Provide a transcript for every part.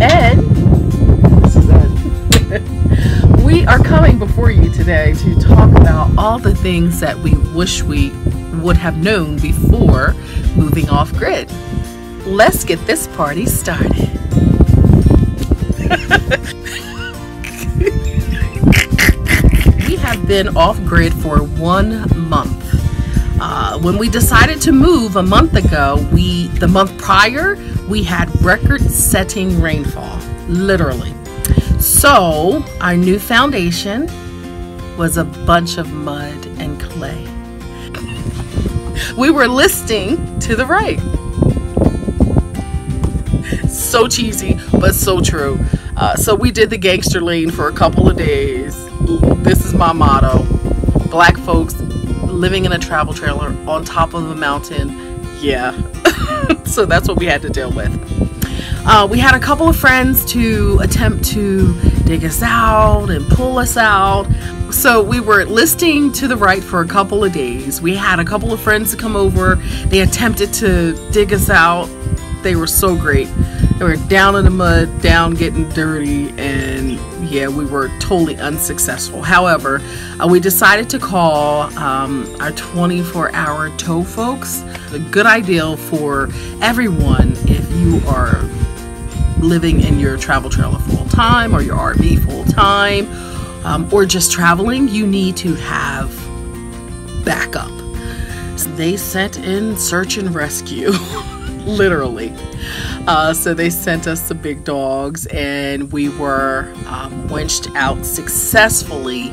Ed. This is Ed. We are coming before you today to talk about all the things that we wish we would have known before moving off grid. Let's get this party started. We have been off grid for 1 month. When we decided to move a month ago, the month prior, we had record-setting rainfall, literally. So our new foundation was a bunch of mud and clay. We were listing to the right. So cheesy, but so true. So we did the gangster lane for a couple of days. This is my motto. Black folks living in a travel trailer on top of a mountain. Yeah. So that's what we had to deal with. We had a couple of friends to attempt to dig us out and pull us out. So we were listing to the right for a couple of days. We had a couple of friends to come over. They attempted to dig us out. They were so great. They were down in the mud, down getting dirty, and yeah, we were totally unsuccessful. However, we decided to call our 24-hour tow folks. A good idea for everyone if you are living in your travel trailer full-time or your RV full-time, or just traveling. You need to have backup. So they sent in search and rescue. Literally. So they sent us the big dogs, and we were winched out successfully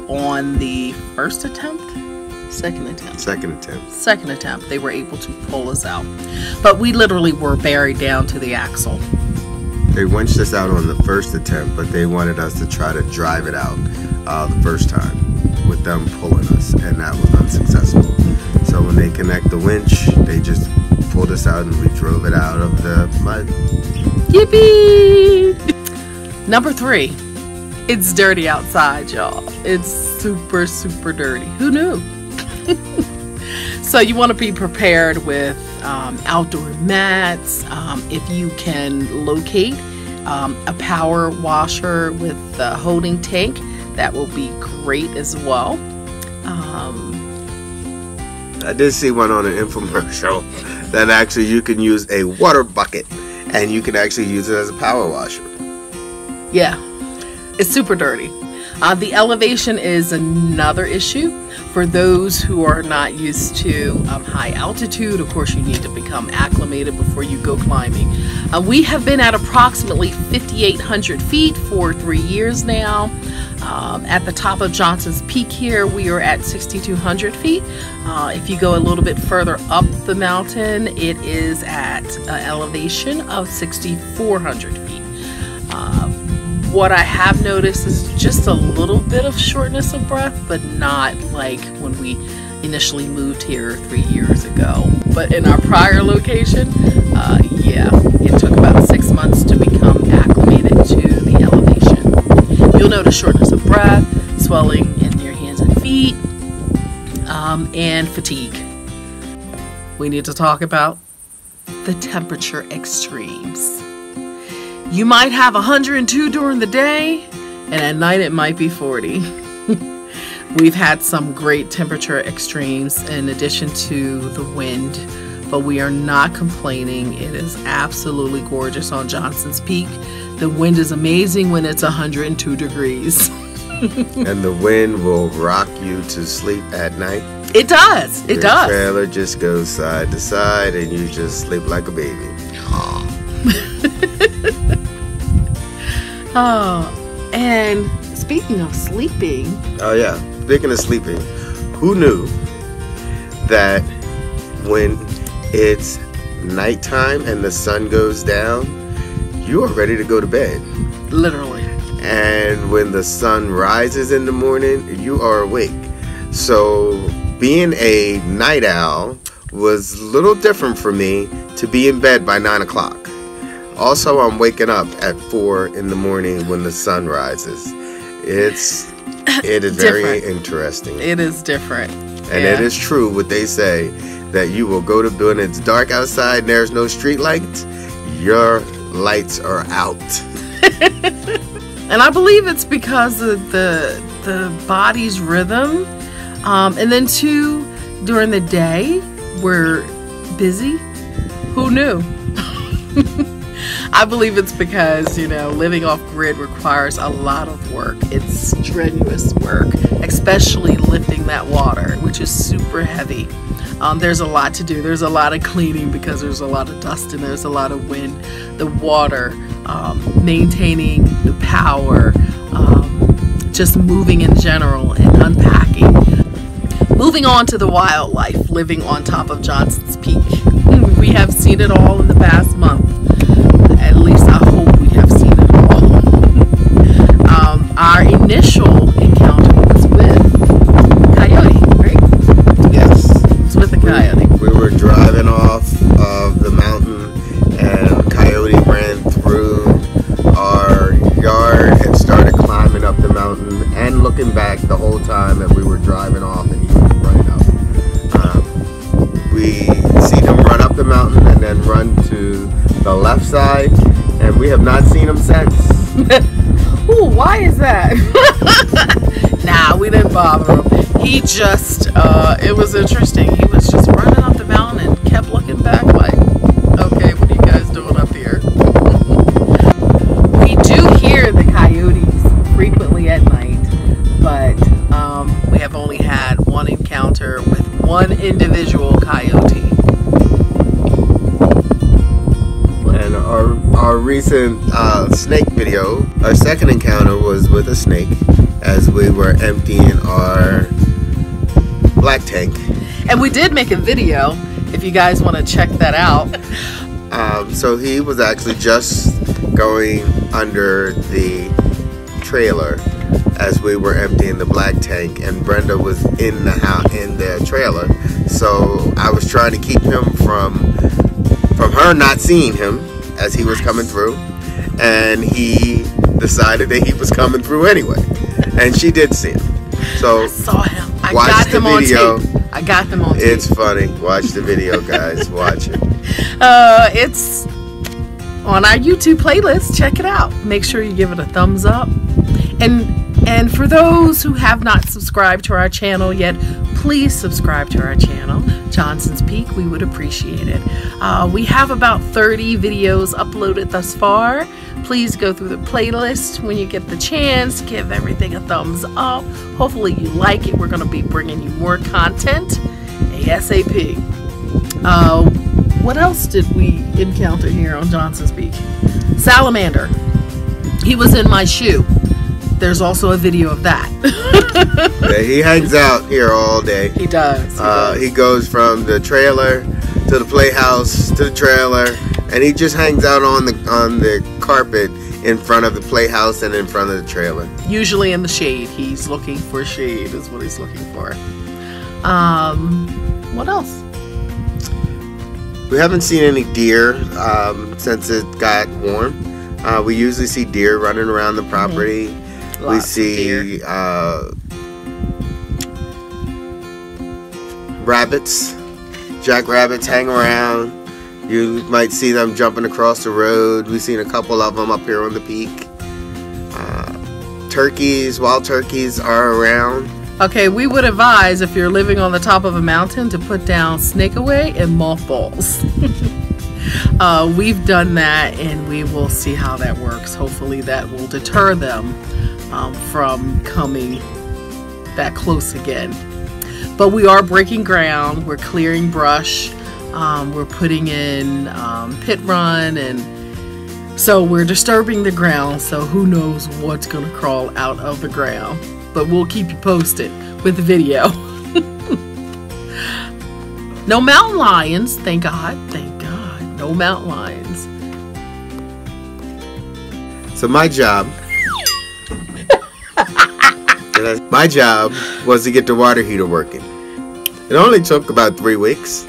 on the first attempt? Second attempt. They were able to pull us out. But we literally were buried down to the axle. They winched us out on the first attempt, but they wanted us to try to drive it out the first time with them pulling us, and that was unsuccessful. So when they connect the winch, they just pulled us out and we drove it out of the mud. Yippee! Number 3, it's dirty outside, y'all. It's super, super dirty. Who knew? So you want to be prepared with outdoor mats. If you can locate a power washer with a holding tank, that will be great as well. I did see one on an infomercial that actually you can use a water bucket and you can actually use it as a power washer. Yeah, it's super dirty. The elevation is another issue for those who are not used to high altitude. Of course, you need to become acclimated before you go climbing. We have been at approximately 5,800 feet for 3 years now. At the top of Johnson's Peak here, we are at 6,200 feet. If you go a little bit further up the mountain, it is at an elevation of 6,400 feet. What I have noticed is just a little bit of shortness of breath, but not like when we initially moved here 3 years ago. But in our prior location, yeah, it took about 6 months to become acclimated to the elevation. You'll notice shortness of breath, swelling in your hands and feet, and fatigue. We need to talk about the temperature extremes. You might have 102 during the day, and at night it might be 40. We've had some great temperature extremes in addition to the wind, but we are not complaining. It is absolutely gorgeous on Johnson's Peak. The wind is amazing when it's 102 degrees. And the wind will rock you to sleep at night. It does. It does. The trailer just goes side to side, and you just sleep like a baby. Oh, and speaking of sleeping. Oh yeah, speaking of sleeping, who knew that when it's nighttime and the sun goes down, you are ready to go to bed? Literally. And when the sun rises in the morning, you are awake. So being a night owl was a little different for me to be in bed by 9 o'clock. Also, I'm waking up at 4 in the morning when the sun rises. It is very interesting. It is different. And it is true what they say, that you will go to bed when it's dark outside and there's no street lights. your lights are out. And I believe it's because of the body's rhythm. And then too, during the day, we're busy. Who knew? I believe it's because, you know, living off grid requires a lot of work. It's strenuous work, especially lifting that water, which is super heavy. There's a lot to do. There's a lot of cleaning because there's a lot of dust and there's a lot of wind. The water, maintaining the power, just moving in general and unpacking. Moving on to the wildlife living on top of Johnson's Peak. We have seen it all in the past month. At least I hope we have seen it all. Our initial encounter was with coyote, right? Yes. It's with a coyote. We were driving off of the mountain and coyote ran through our yard and started climbing up the mountain and looking back the whole time that we were driving off, and he was running up. We see him run up the mountain and then run to the left side, and we have not seen him since. Ooh, why is that? Nah, we didn't bother him. He just, it was interesting. He was just running up the mountain and kept looking back like, okay, what are you guys doing up here? We do hear the coyotes frequently at night, but we have only had one encounter with one individual coyote. And our recent snake video, our second encounter was with a snake as we were emptying our black tank. And we did make a video if you guys want to check that out. So he was actually just going under the trailer as we were emptying the black tank, and Brenda was in the house, in the trailer. So I was trying to keep him from her not seeing him as he was coming through, and he decided that he was coming through anyway, and she did see him. So I saw him. I watch got the him video. on tape. I got them on tape. It's funny. Watch the video, guys. Watch it. It's on our YouTube playlist. Check it out. Make sure you give it a thumbs up. And for those who have not subscribed to our channel yet, please subscribe to our channel, Johnson's Peak. We would appreciate it. We have about 30 videos uploaded thus far. Please go through the playlist when you get the chance. Give everything a thumbs up. Hopefully you like it. We're going to be bringing you more content ASAP. What else did we encounter here on Johnson's Peak? Salamander. He was in my shoe. There's also a video of that. Yeah, he hangs out here all day. He does. He goes from the trailer to the playhouse to the trailer, and he just hangs out on the carpet in front of the playhouse and in front of the trailer. Usually in the shade. He's looking for shade is what he's looking for. What else? We haven't seen any deer since it got warm. We usually see deer running around the property. Mm-hmm. We see rabbits, jackrabbits hang around. You might see them jumping across the road. We've seen a couple of them up here on the peak. Turkeys, wild turkeys are around. Okay, we would advise if you're living on the top of a mountain to put down snake away and mothballs. We've done that, and we will see how that works. Hopefully that will deter them from coming that close again. But we are breaking ground. We're clearing brush. We're putting in pit run, and so we're disturbing the ground. So who knows what's gonna crawl out of the ground. But we'll keep you posted with the video. No mountain lions, thank God. Thank God. No mountain lions. So my job was to get the water heater working. It only took about 3 weeks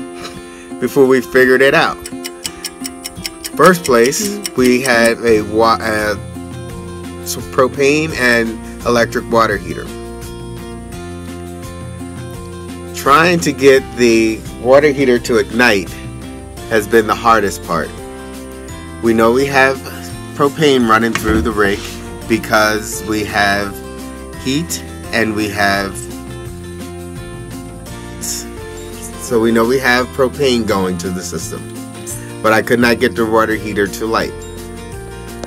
before we figured it out. First place, we had a propane and electric water heater. Trying to get the water heater to ignite has been the hardest part. We know we have propane running through the rig because we have heat and we have, so we know we have propane going to the system. But I could not get the water heater to light.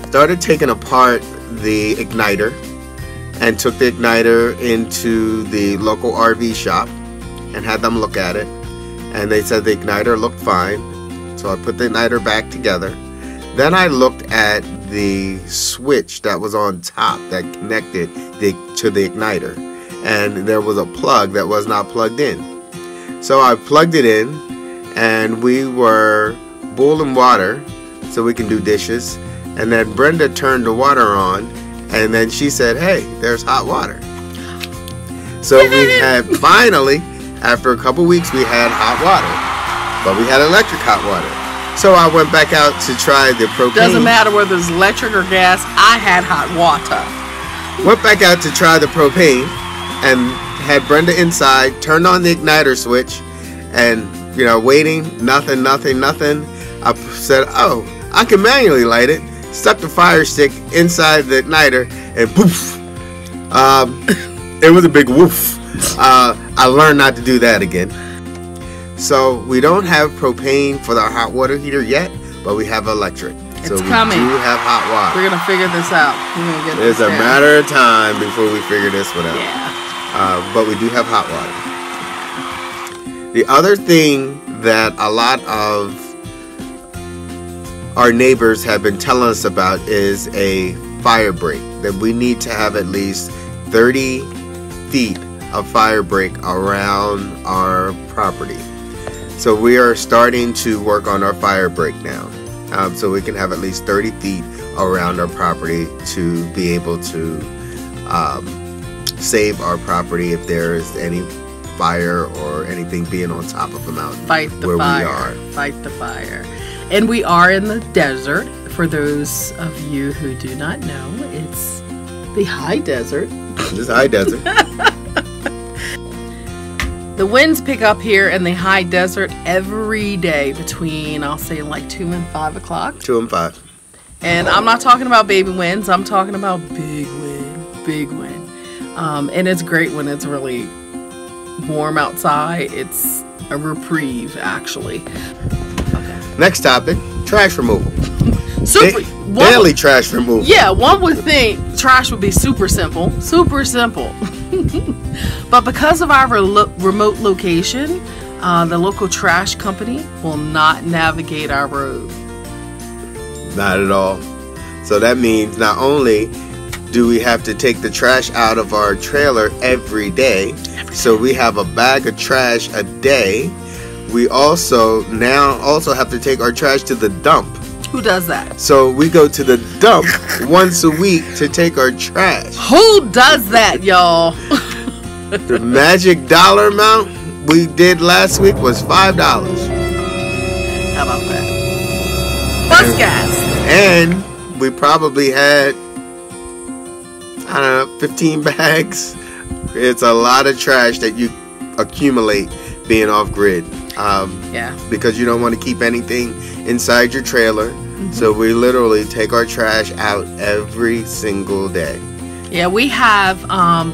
Started taking apart the igniter and took the igniter into the local RV shop and had them look at it, and they said the igniter looked fine. So I put the igniter back together. Then I looked at the switch that was on top that connected to the igniter, and there was a plug that was not plugged in. So I plugged it in, and we were boiling water so we can do dishes, and then Brenda turned the water on, and then she said, hey, there's hot water. So we had finally, after a couple weeks, we had hot water, but we had electric hot water. So I went back out to try the propane. Doesn't matter whether it's electric or gas, I had hot water. Went back out to try the propane and had Brenda inside, turned on the igniter switch, and waiting, nothing. I said, oh, I can manually light it. Stuck the fire stick inside the igniter, and poof. It was a big woof. I learned not to do that again. So we don't have propane for our hot water heater yet, but we have electric. So we coming. do have hot water. We're gonna figure this out. It's a matter of time before we figure this one out. Yeah. But we do have hot water. The other thing that a lot of our neighbors have been telling us about is a fire break. That we need to have at least 30 feet of fire break around our property. So we are starting to work on our fire break now. So we can have at least 30 feet around our property to be able to save our property if there is any fire or anything being on top of a mountain. Fight the fire. Fight the fire. And we are in the desert. For those of you who do not know, it's the high desert. It's high desert. The winds pick up here in the high desert every day between, I'll say, like 2 and 5 o'clock. 2 and 5. And I'm not talking about baby winds. I'm talking about big wind, big wind. And it's great when it's really warm outside. It's a reprieve, actually. Okay. Next topic, trash removal. Daily trash removal. Yeah, one would think trash would be super simple. Super simple. But because of our remote location, the local trash company will not navigate our road. Not at all. So that means not only do we have to take the trash out of our trailer every day, so we have a bag of trash a day, we also have to take our trash to the dump. Who does that? So we go to the dump once a week to take our trash. Who does that, y'all? The magic dollar amount we did last week was $5. How about that? Bus gas. And we probably had, I don't know, 15 bags. It's a lot of trash that you accumulate being off grid. Yeah. Because you don't want to keep anything inside your trailer. Mm-hmm. So we literally take our trash out every single day. Yeah, we have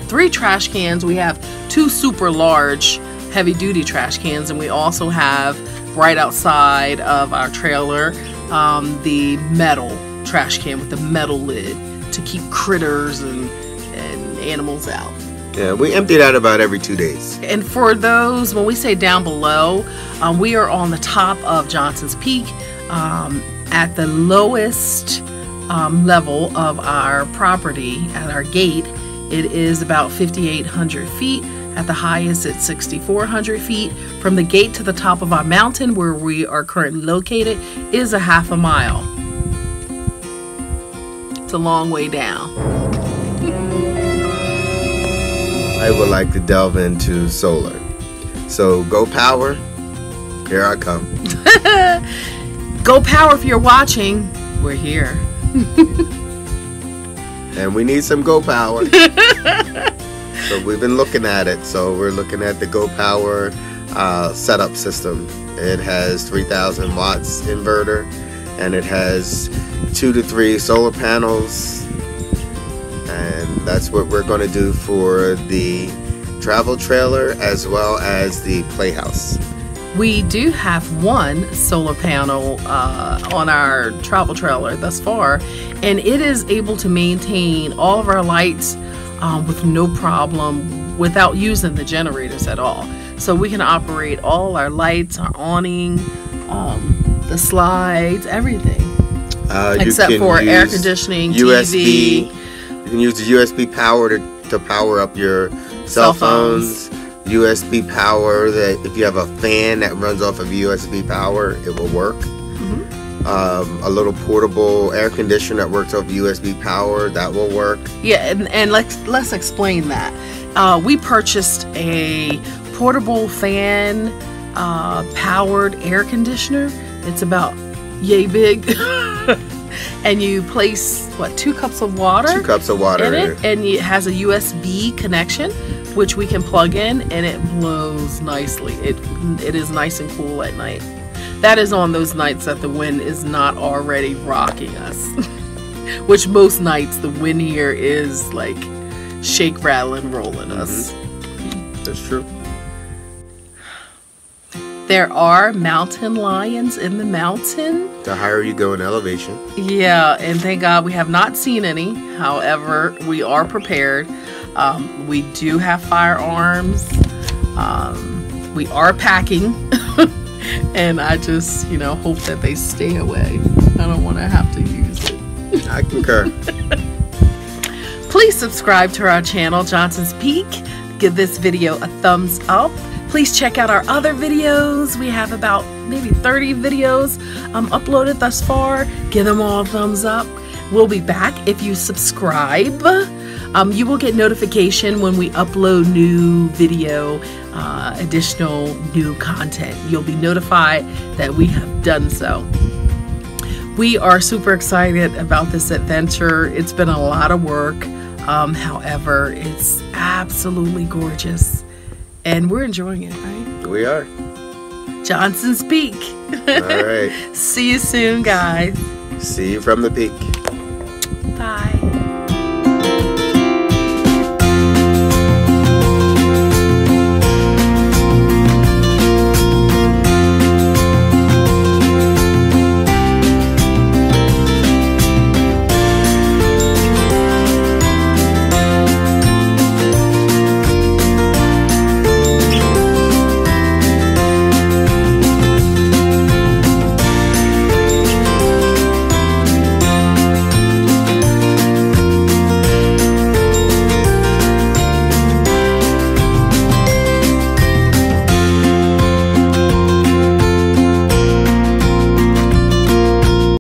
3 trash cans. We have 2 super large heavy duty trash cans, and we also have right outside of our trailer the metal trash can with the metal lid to keep critters and animals out. Yeah, we empty that about every 2 days. And for those, when we say down below, we are on the top of Johnson's Peak at the lowest level of our property at our gate. It is about 5,800 feet. At the highest, it's 6,400 feet. From the gate to the top of our mountain, where we are currently located, is a half a mile. It's a long way down. I would like to delve into solar. So go power, here I come. Go power if you're watching. We're here. And we need some go power. So we've been looking at it. So we're looking at the go power setup system. It has 3,000 watts inverter, and it has 2 to 3 solar panels, and that's what we're going to do for the travel trailer as well as the playhouse. We do have one solar panel on our travel trailer thus far, and it is able to maintain all of our lights with no problem without using the generators at all. So we can operate all our lights, our awning, the slides, everything. Except for air conditioning, USB. TV. You can use the USB power to power up your cell phones. USB power, that if you have a fan that runs off of USB power, it will work. A little portable air conditioner that works off USB power, that will work. Yeah, and let's explain that. We purchased a portable fan powered air conditioner. It's about yay big. And you place 2 cups of water? 2 cups of water in it, and it has a USB connection which we can plug in, and it blows nicely. It is nice and cool at night. That is on those nights that the wind is not already rocking us. Which most nights the wind here is like shake, rattle, and rolling us. That's true. There are mountain lions in the mountain. The higher you go in elevation. Yeah, and thank God we have not seen any. However, we are prepared. We do have firearms. We are packing. And I just, hope that they stay away. I don't want to have to use it. I concur. Please subscribe to our channel, Johnson's Peak. Give this video a thumbs up. Please check out our other videos. We have about maybe 30 videos uploaded thus far. Give them all a thumbs up. We'll be back if you subscribe. You will get notification when we upload new video, additional new content. You'll be notified that we have done so. We are super excited about this adventure. It's been a lot of work. However, it's absolutely gorgeous. And we're enjoying it, right? We are. Johnson's Peak. All right. See you soon, guys. See you from the peak. Bye.